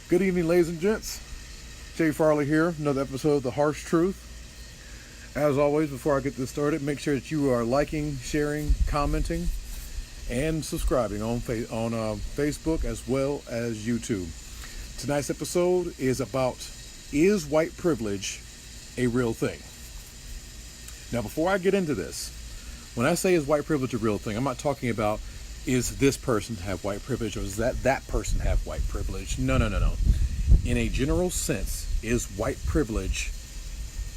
Good evening, ladies and gents. Jay Farley here, another episode of The Harsh Truth. As always, before I get this started, make sure that you are liking, sharing, commenting, and subscribing on Facebook as well as YouTube. Tonight's episode is about, is white privilege a real thing? Now, before I get into this, when I say is white privilege a real thing, I'm not talking about is this person have white privilege or is that person have white privilege. No. In a general sense, is white privilege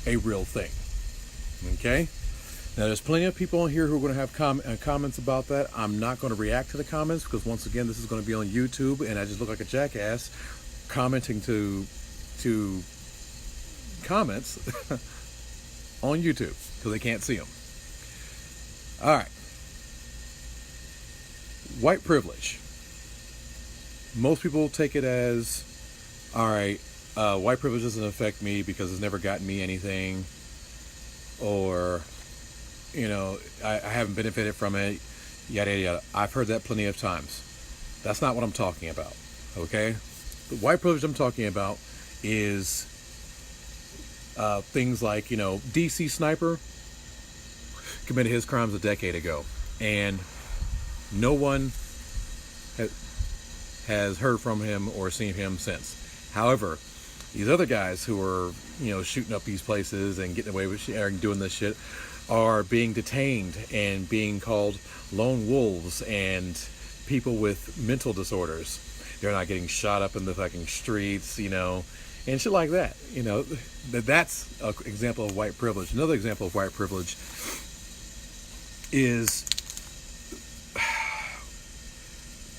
a real thing? Okay? Now, there's plenty of people on here who are going to have comments about that. I'm not going to react to the comments because, once again, this is going to be on YouTube, and I just look like a jackass commenting to comments on YouTube because they can't see them. All right. White privilege. Most people take it as, all right, white privilege doesn't affect me because it's never gotten me anything, or, I haven't benefited from it, yada, yada, yada. I've heard that plenty of times. That's not what I'm talking about, okay? The white privilege I'm talking about is things like, DC Sniper committed his crimes a decade ago, and no one has heard from him or seen him since. However, these other guys who are, shooting up these places and getting away with doing this shit are being detained and being called lone wolves and people with mental disorders. They're not getting shot up in the fucking streets, and shit like that. That's an example of white privilege. Another example of white privilege is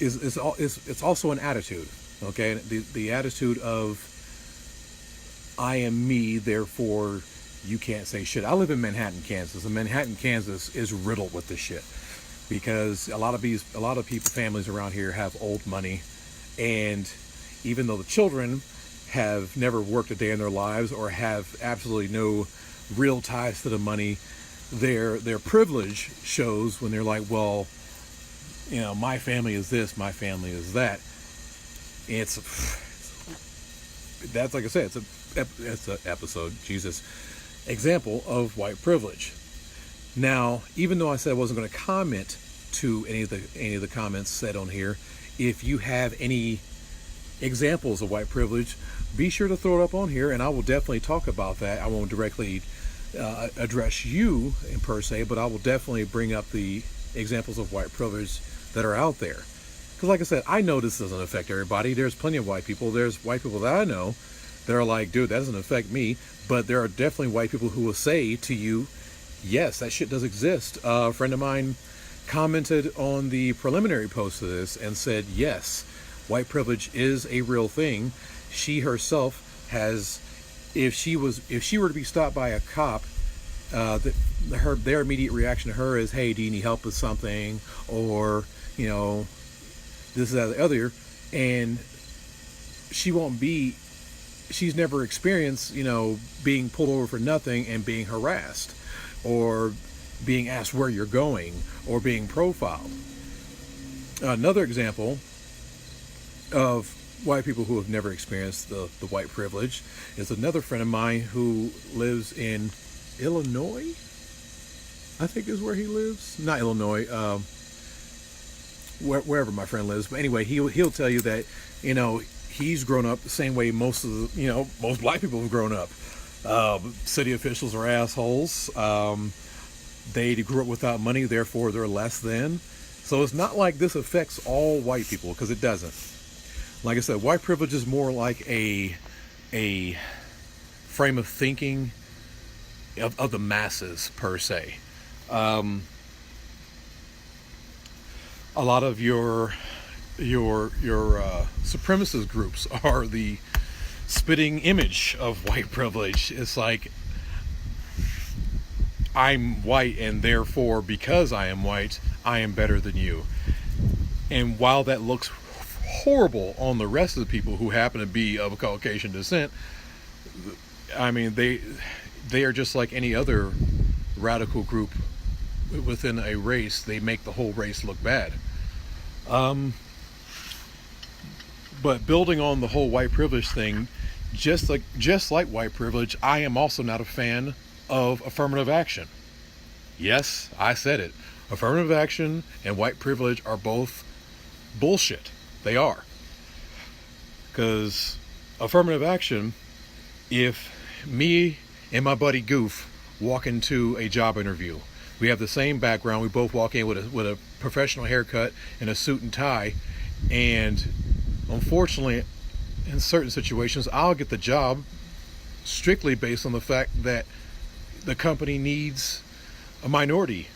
it's also an attitude, okay? The attitude of I am me, therefore you can't say shit. I live in Manhattan, Kansas, and Manhattan, Kansas is riddled with this shit because a lot of people, families around here have old money, and even though the children have never worked a day in their lives or have absolutely no real ties to the money, their privilege shows when they're like, well, my family is this, my family is that. That's like I said, it's an episode, example of white privilege. Now, even though I said I wasn't going to comment to any of the comments said on here, if you have any examples of white privilege, be sure to throw it up on here, and I will definitely talk about that. I won't directly address you in per se, but I will definitely bring up the examples of white privilege that are out there. Because like I said, I know this doesn't affect everybody. There's plenty of white people. There's white people that I know that are like, dude, that doesn't affect me. But there are definitely white people who will say to you, yes, that shit does exist. A friend of mine commented on the preliminary post of this and said, yes, white privilege is a real thing. She herself has, if she were to be stopped by a cop, their immediate reaction to her is, hey, do you need help with something? Or, this, that, the other. And she's never experienced, being pulled over for nothing and being harassed or being asked where you're going or being profiled. Another example of white people who have never experienced the white privilege is another friend of mine who lives in Illinois, I think is where he lives. Not Illinois, wherever my friend lives. But anyway, he'll tell you that, he's grown up the same way most black people have grown up. City officials are assholes. They grew up without money, therefore they're less than. So it's not like this affects all white people, because it doesn't. Like I said, white privilege is more like a frame of thinking of the masses per se. A lot of your supremacist groups are the spitting image of white privilege. It's like, I'm white, and therefore, because I am white, I am better than you. And while that looks horrible on the rest of the people who happen to be of Caucasian descent, I mean, they are just like any other radical group within a race. They make the whole race look bad. But building on the whole white privilege thing, just like white privilege, I am also not a fan of affirmative action. Yes, I said it. Affirmative action and white privilege are both bullshit. They are. Because affirmative action, if me and my buddy Goof walk into a job interview, we have the same background, we both walk in with a professional haircut and a suit and tie, and unfortunately, in certain situations, I'll get the job strictly based on the fact that the company needs a minority.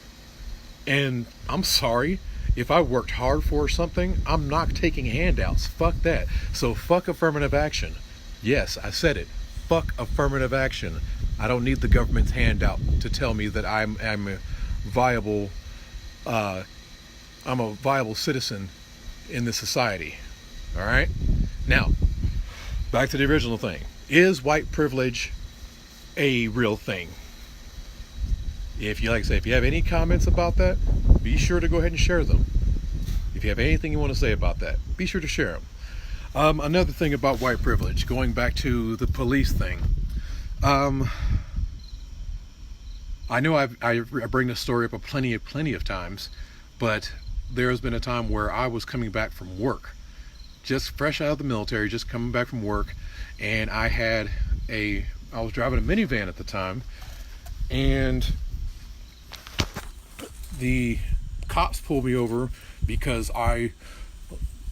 And I'm sorry, if I worked hard for something, I'm not taking handouts. Fuck that. So fuck affirmative action. Yes, I said it. Fuck affirmative action. I don't need the government's handout to tell me that I'm a viable citizen in this society. All right? Now, back to the original thing. Is white privilege a real thing? If you if you have any comments about that, be sure to go ahead and share them. If you have anything you want to say about that, be sure to share them. Another thing about white privilege, going back to the police thing. I know I bring this story up plenty of times, but there has been a time where I was coming back from work, just fresh out of the military, just coming back from work, and I was driving a minivan at the time, and the cops pulled me over because I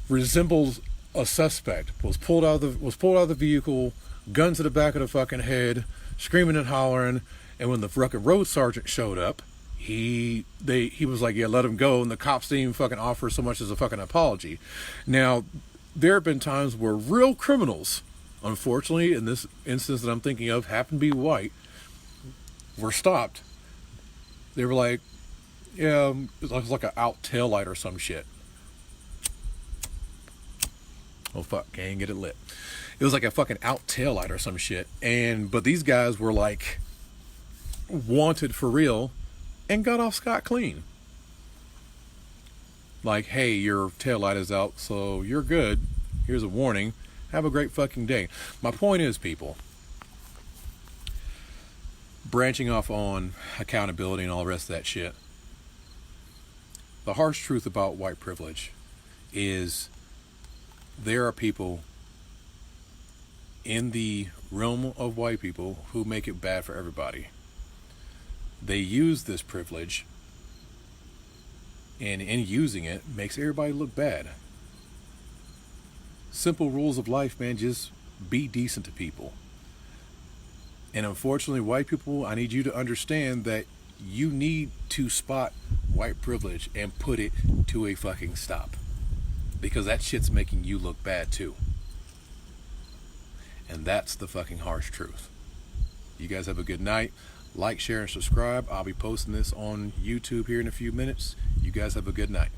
resembled a suspect. Was pulled out of the vehicle, gun to the back of the fucking head, screaming and hollering. And when the fucking road sergeant showed up, he was like, yeah, let him go. And the cops didn't even fucking offer so much as a fucking apology. Now, there have been times where real criminals, unfortunately, in this instance that I'm thinking of, happen to be white, were stopped. They were like, yeah, it was like an out tail light or some shit. Oh fuck, can't get it lit. It was like a fucking out tail light or some shit. But these guys were like wanted for real and got off scot clean. Like, hey, your tail light is out, so you're good. Here's a warning. Have a great fucking day. My point is, people, branching off on accountability and all the rest of that shit, the harsh truth about white privilege is there are people in the realm of white people who make it bad for everybody. They use this privilege, and in using it, makes everybody look bad. Simple rules of life, man. Just be decent to people. And unfortunately, white people, I need you to understand that you need to spot white privilege and put it to a fucking stop, because that shit's making you look bad too. And that's the fucking harsh truth. You guys have a good night. Like, share, and subscribe. I'll be posting this on YouTube here in a few minutes. You guys have a good night.